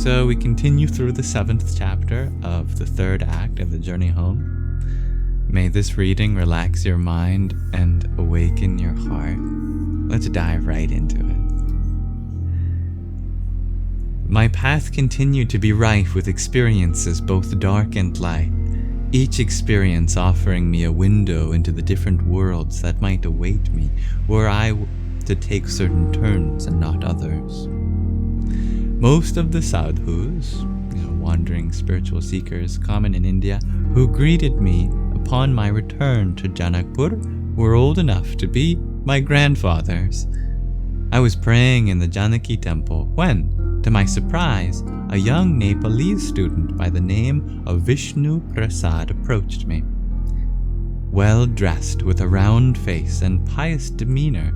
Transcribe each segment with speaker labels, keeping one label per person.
Speaker 1: So we continue through the 7th chapter of the 3rd act of the journey home. May this reading relax your mind and awaken your heart. Let's dive right into it. My path continued to be rife with experiences both dark and light, each experience offering me a window into the different worlds that might await me were I to take certain turns and not others. Most of the sadhus, wandering spiritual seekers common in India, who greeted me upon my return to Janakpur were old enough to be my grandfathers. I was praying in the Janaki temple when, to my surprise, a young Nepalese student by the name of Vishnu Prasad approached me. Well dressed with a round face and pious demeanor,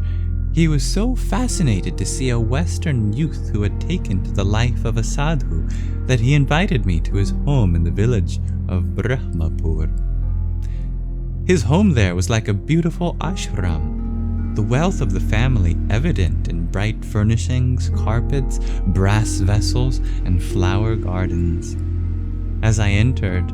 Speaker 1: he was so fascinated to see a Western youth who had taken to the life of a sadhu that he invited me to his home in the village of Brahmapur. His home there was like a beautiful ashram, the wealth of the family evident in bright furnishings, carpets, brass vessels, and flower gardens. As I entered,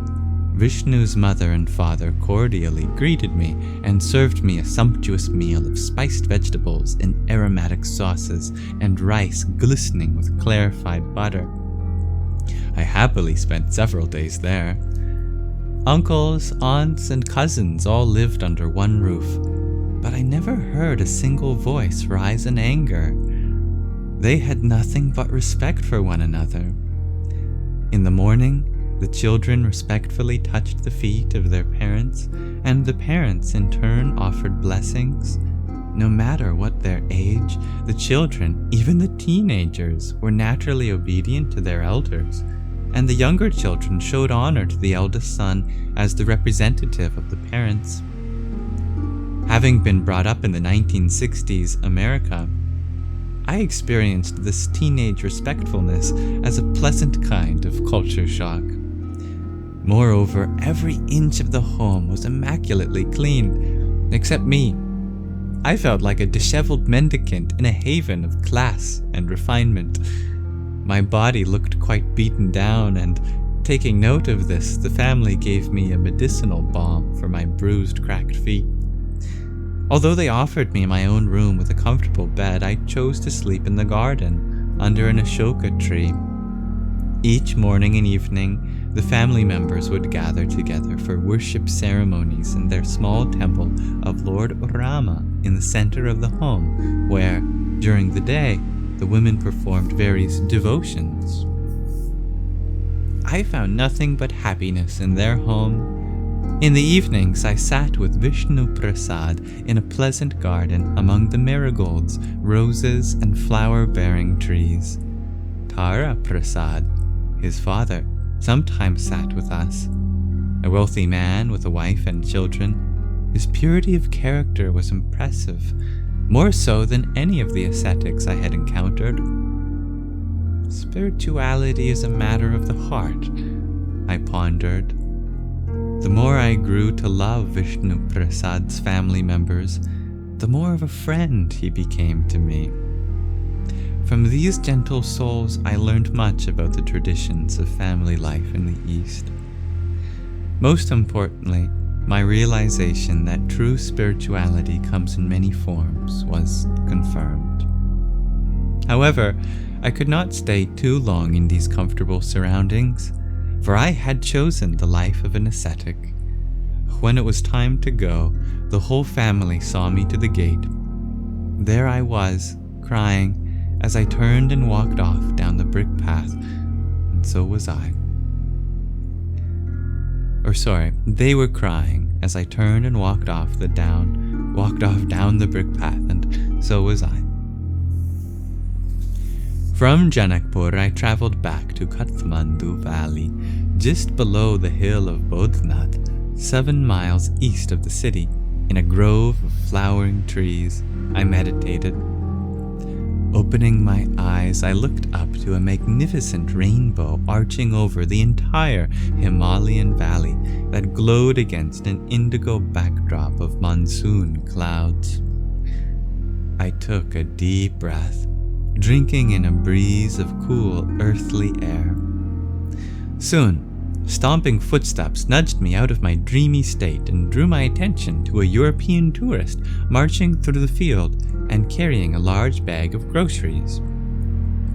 Speaker 1: Vishnu's mother and father cordially greeted me and served me a sumptuous meal of spiced vegetables in aromatic sauces and rice glistening with clarified butter. I happily spent several days there. Uncles, aunts, and cousins all lived under one roof, but I never heard a single voice rise in anger. They had nothing but respect for one another. In the morning, the children respectfully touched the feet of their parents, and the parents in turn offered blessings. No matter what their age, the children, even the teenagers, were naturally obedient to their elders, and the younger children showed honor to the eldest son as the representative of the parents. Having been brought up in the 1960s America, I experienced this teenage respectfulness as a pleasant kind of culture shock. Moreover, every inch of the home was immaculately clean, except me. I felt like a disheveled mendicant in a haven of class and refinement. My body looked quite beaten down, and taking note of this, the family gave me a medicinal balm for my bruised, cracked feet. Although they offered me my own room with a comfortable bed, I chose to sleep in the garden under an ashoka tree. Each morning and evening, the family members would gather together for worship ceremonies in their small temple of Lord Rāma in the center of the home, where, during the day, the women performed various devotions. I found nothing but happiness in their home. In the evenings, I sat with Vishnu Prasad in a pleasant garden among the marigolds, roses, and flower-bearing trees. Tara Prasad, his father, sometimes sat with us. A wealthy man with a wife and children, his purity of character was impressive, more so than any of the ascetics I had encountered. Spirituality is a matter of the heart, I pondered. The more I grew to love Vishnu Prasad's family members, the more of a friend he became to me. From these gentle souls, I learned much about the traditions of family life in the East. Most importantly, my realization that true spirituality comes in many forms was confirmed. However, I could not stay too long in these comfortable surroundings, for I had chosen the life of an ascetic. When it was time to go, the whole family saw me to the gate. There I was, crying, as I turned and walked off down the brick path, and so was I. They were crying as I turned and walked off down the brick path, and so was I. From Janakpur, I traveled back to Kathmandu Valley, just below the hill of Bodhnath, 7 miles east of the city. In a grove of flowering trees, I meditated. Opening my eyes, I looked up to a magnificent rainbow arching over the entire Himalayan valley that glowed against an indigo backdrop of monsoon clouds. I took a deep breath, drinking in a breeze of cool, earthly air. Soon, stomping footsteps nudged me out of my dreamy state and drew my attention to a European tourist marching through the field and carrying a large bag of groceries.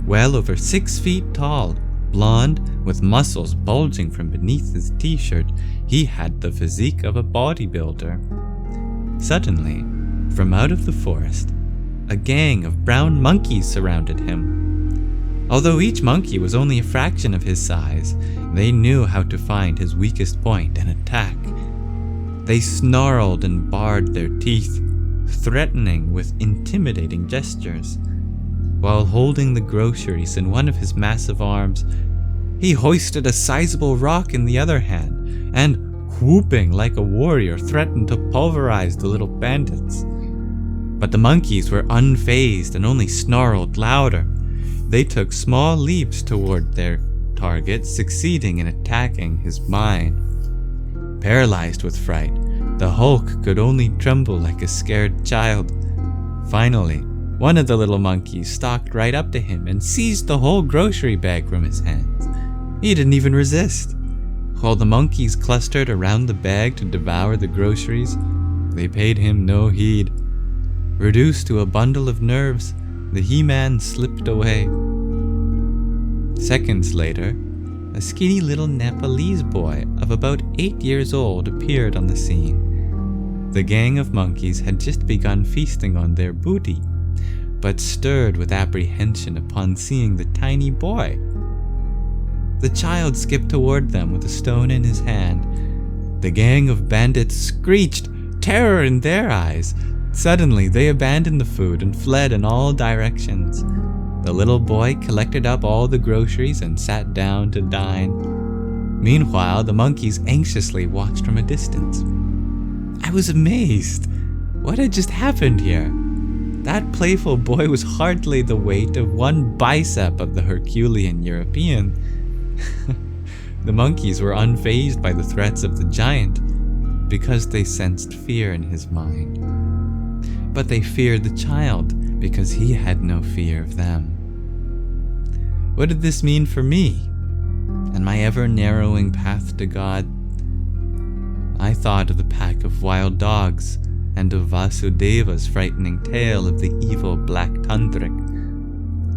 Speaker 1: Well over 6 feet tall, blonde, with muscles bulging from beneath his t-shirt, he had the physique of a bodybuilder. Suddenly, from out of the forest, a gang of brown monkeys surrounded him. Although each monkey was only a fraction of his size, they knew how to find his weakest point and attack. They snarled and bared their teeth, threatening with intimidating gestures. While holding the groceries in one of his massive arms, he hoisted a sizable rock in the other hand, and, whooping like a warrior, threatened to pulverize the little bandits. But the monkeys were unfazed and only snarled louder. They took small leaps toward their target, succeeding in attacking his mind. Paralyzed with fright, the Hulk could only tremble like a scared child. Finally, one of the little monkeys stalked right up to him and seized the whole grocery bag from his hands. He didn't even resist. While the monkeys clustered around the bag to devour the groceries, they paid him no heed. Reduced to a bundle of nerves, the He-Man slipped away. Seconds later, a skinny little Nepalese boy of about 8 years old appeared on the scene. The gang of monkeys had just begun feasting on their booty, but stirred with apprehension upon seeing the tiny boy. The child skipped toward them with a stone in his hand. The gang of bandits screeched, terror in their eyes. Suddenly, they abandoned the food and fled in all directions. The little boy collected up all the groceries and sat down to dine. Meanwhile, the monkeys anxiously watched from a distance. I was amazed. What had just happened here? That playful boy was hardly the weight of one bicep of the Herculean European. The monkeys were unfazed by the threats of the giant because they sensed fear in his mind. But they feared the child because he had no fear of them. What did this mean for me and my ever-narrowing path to God? I thought of the pack of wild dogs and of Vasudeva's frightening tale of the evil black tundrik.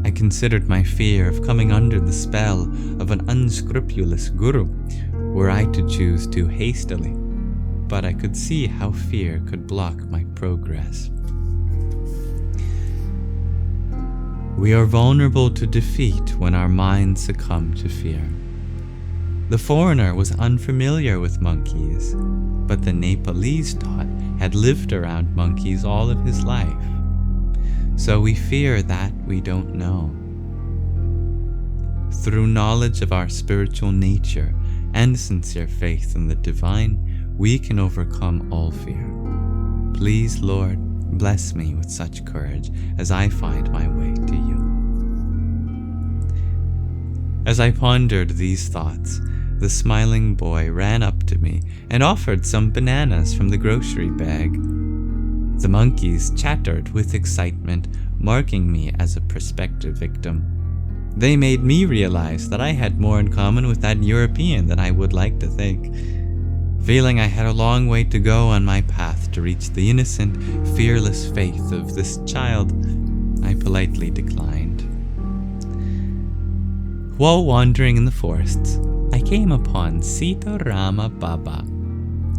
Speaker 1: I considered my fear of coming under the spell of an unscrupulous guru were I to choose too hastily, but I could see how fear could block my progress. We are vulnerable to defeat when our minds succumb to fear. The foreigner was unfamiliar with monkeys, but the Nepalese taught had lived around monkeys all of his life. So we fear that we don't know. Through knowledge of our spiritual nature and sincere faith in the divine, we can overcome all fear. Please, Lord, bless me with such courage as I find my way to you. As I pondered these thoughts, the smiling boy ran up to me and offered some bananas from the grocery bag. The monkeys chattered with excitement, marking me as a prospective victim. They made me realize that I had more in common with that European than I would like to think. Feeling I had a long way to go on my path to reach the innocent, fearless faith of this child, I politely declined. While wandering in the forests, I came upon Sītārāma Bābā,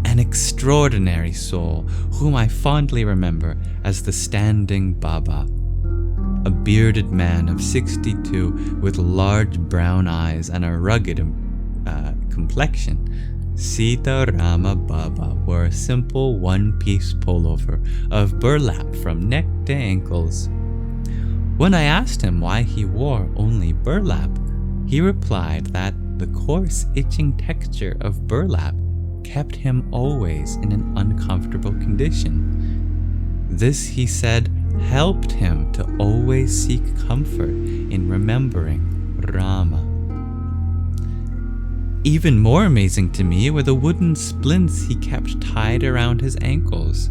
Speaker 1: an extraordinary soul whom I fondly remember as the Standing Baba. A bearded man of 62 with large brown eyes and a rugged complexion, Sītārāma Bābā wore a simple one-piece pullover of burlap from neck to ankles. When I asked him why he wore only burlap, he replied that the coarse, itching texture of burlap kept him always in an uncomfortable condition. This, he said, helped him to always seek comfort in remembering Rāma. Even more amazing to me were the wooden splints he kept tied around his ankles.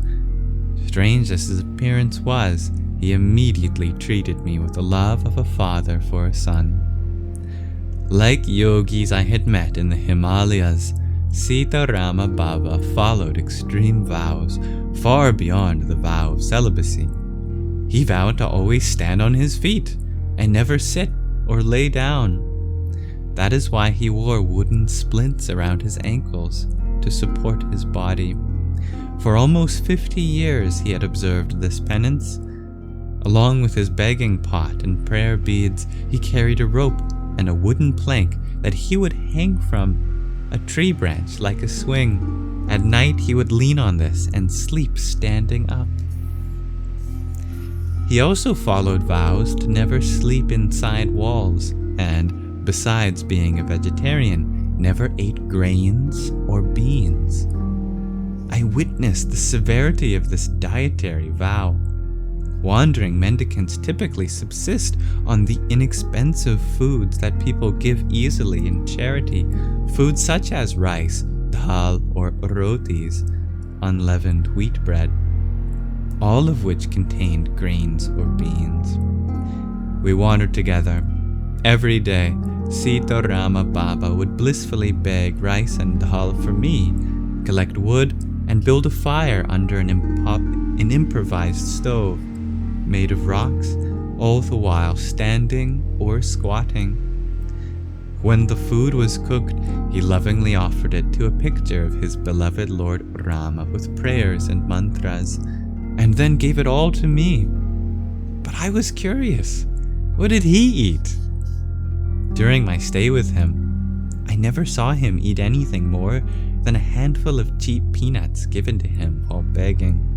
Speaker 1: Strange as his appearance was, he immediately treated me with the love of a father for a son. Like yogis I had met in the Himalayas, Sītārāma Bābā followed extreme vows far beyond the vow of celibacy. He vowed to always stand on his feet and never sit or lay down. That is why he wore wooden splints around his ankles to support his body. For almost 50 years he had observed this penance. Along with his begging pot and prayer beads, he carried a rope and a wooden plank that he would hang from a tree branch like a swing. At night he would lean on this and sleep standing up. He also followed vows to never sleep inside walls and, besides being a vegetarian, never ate grains or beans. I witnessed the severity of this dietary vow. Wandering mendicants typically subsist on the inexpensive foods that people give easily in charity, foods such as rice, dal, or rotis, unleavened wheat bread, all of which contained grains or beans. We wandered together. Every day, Sītārāma Bābā would blissfully beg rice and dal for me, collect wood, and build a fire under an improvised stove made of rocks, all the while standing or squatting. When the food was cooked, he lovingly offered it to a picture of his beloved Lord Rāma with prayers and mantras, and then gave it all to me. But I was curious. What did he eat? During my stay with him, I never saw him eat anything more than a handful of cheap peanuts given to him while begging.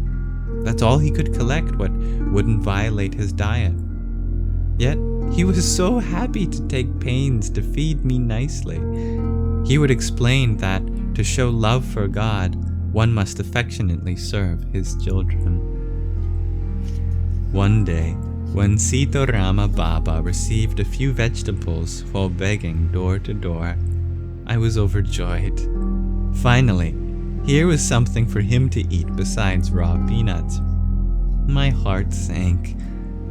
Speaker 1: That's all he could collect, what wouldn't violate his diet. Yet, he was so happy to take pains to feed me nicely. He would explain that to show love for God, one must affectionately serve his children. One day, when Sītārāma Bābā received a few vegetables while begging door to door, I was overjoyed. Finally, here was something for him to eat besides raw peanuts. My heart sank,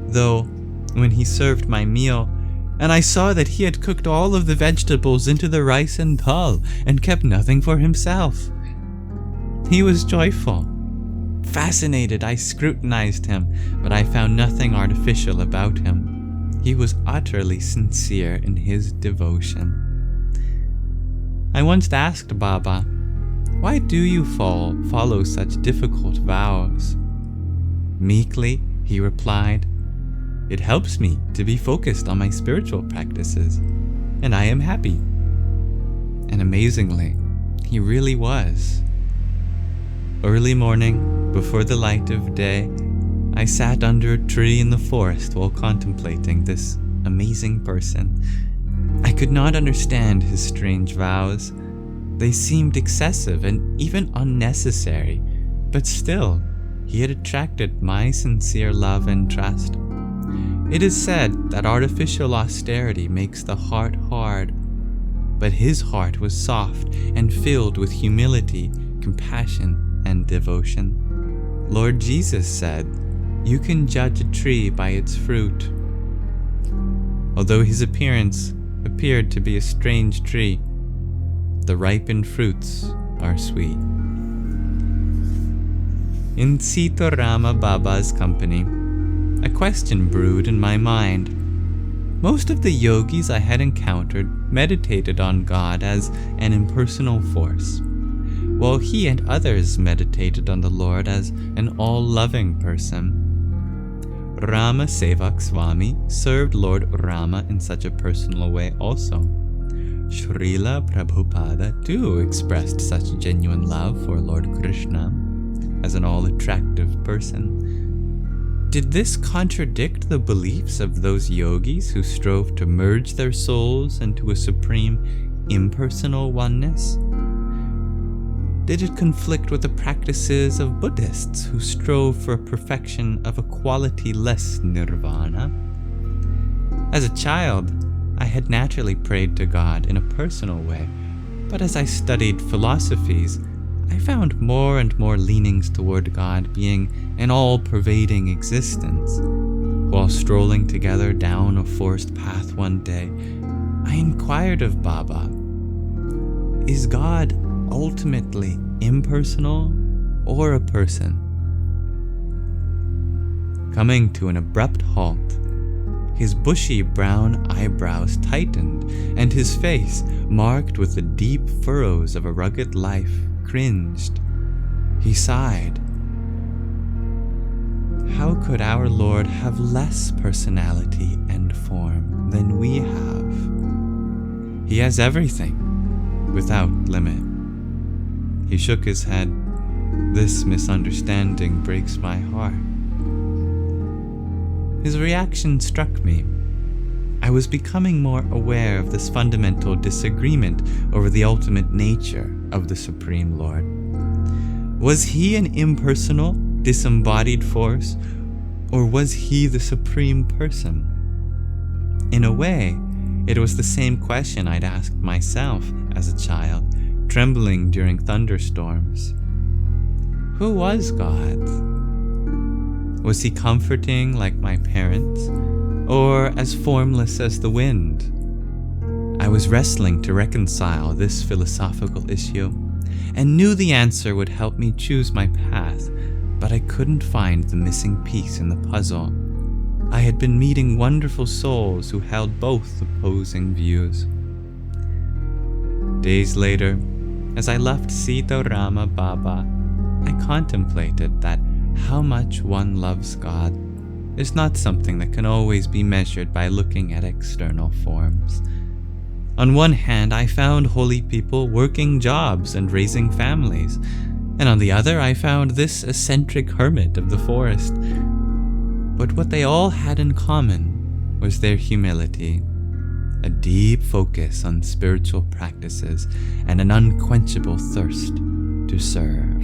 Speaker 1: though, when he served my meal, and I saw that he had cooked all of the vegetables into the rice and dal and kept nothing for himself. He was joyful. Fascinated, I scrutinized him, but I found nothing artificial about him. He was utterly sincere in his devotion. I once asked Baba, "Why do you follow such difficult vows?" Meekly, he replied, "It helps me to be focused on my spiritual practices, and I am happy." And amazingly, he really was. Early morning, before the light of day, I sat under a tree in the forest while contemplating this amazing person. I could not understand his strange vows. They seemed excessive and even unnecessary, but still, he had attracted my sincere love and trust. It is said that artificial austerity makes the heart hard, but his heart was soft and filled with humility, compassion, and devotion. Lord Jesus said, "You can judge a tree by its fruit." Although his appearance appeared to be a strange tree, the ripened fruits are sweet. In Sītārāma Bābā's company, a question brewed in my mind. Most of the yogis I had encountered meditated on God as an impersonal force, while he and others meditated on the Lord as an all-loving person. Rāma Sevak Swami served Lord Rāma in such a personal way also. Srila Prabhupada too expressed such genuine love for Lord Krishna as an all-attractive person. Did this contradict the beliefs of those yogis who strove to merge their souls into a supreme impersonal oneness? Did it conflict with the practices of Buddhists who strove for perfection of a quality-less nirvana? As a child, I had naturally prayed to God in a personal way, but as I studied philosophies, I found more and more leanings toward God being an all-pervading existence, While strolling together down a forest path one day, I inquired of Baba, is God ultimately impersonal or a person? Coming to an abrupt halt, his bushy brown eyebrows tightened, and his face, marked with the deep furrows of a rugged life, cringed. He sighed. How could our Lord have less personality and form than we have? He has everything, without limit. He shook his head. This misunderstanding breaks my heart. His reaction struck me. I was becoming more aware of this fundamental disagreement over the ultimate nature of the Supreme Lord. Was he an impersonal, disembodied force, or was he the Supreme Person? In a way, it was the same question I'd asked myself as a child, trembling during thunderstorms. Who was God? Was he comforting like my parents, or as formless as the wind? I was wrestling to reconcile this philosophical issue, and knew the answer would help me choose my path, but I couldn't find the missing piece in the puzzle. I had been meeting wonderful souls who held both opposing views. Days later, as I left Sītārāma Bābā, I contemplated that how much one loves God is not something that can always be measured by looking at external forms. On one hand, I found holy people working jobs and raising families, and on the other, I found this eccentric hermit of the forest. But what they all had in common was their humility, a deep focus on spiritual practices, and an unquenchable thirst to serve.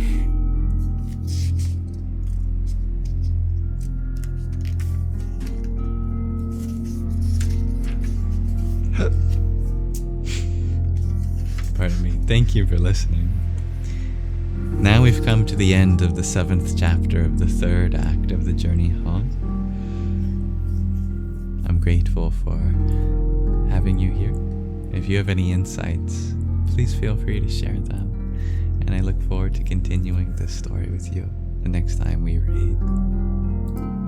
Speaker 1: Pardon me. Thank you for listening. Now we've come to the end of the 7th chapter of the 3rd act of the journey home. I'm grateful for having you here. If you have any insights, please feel free to share them. And I look forward to continuing this story with you the next time we read.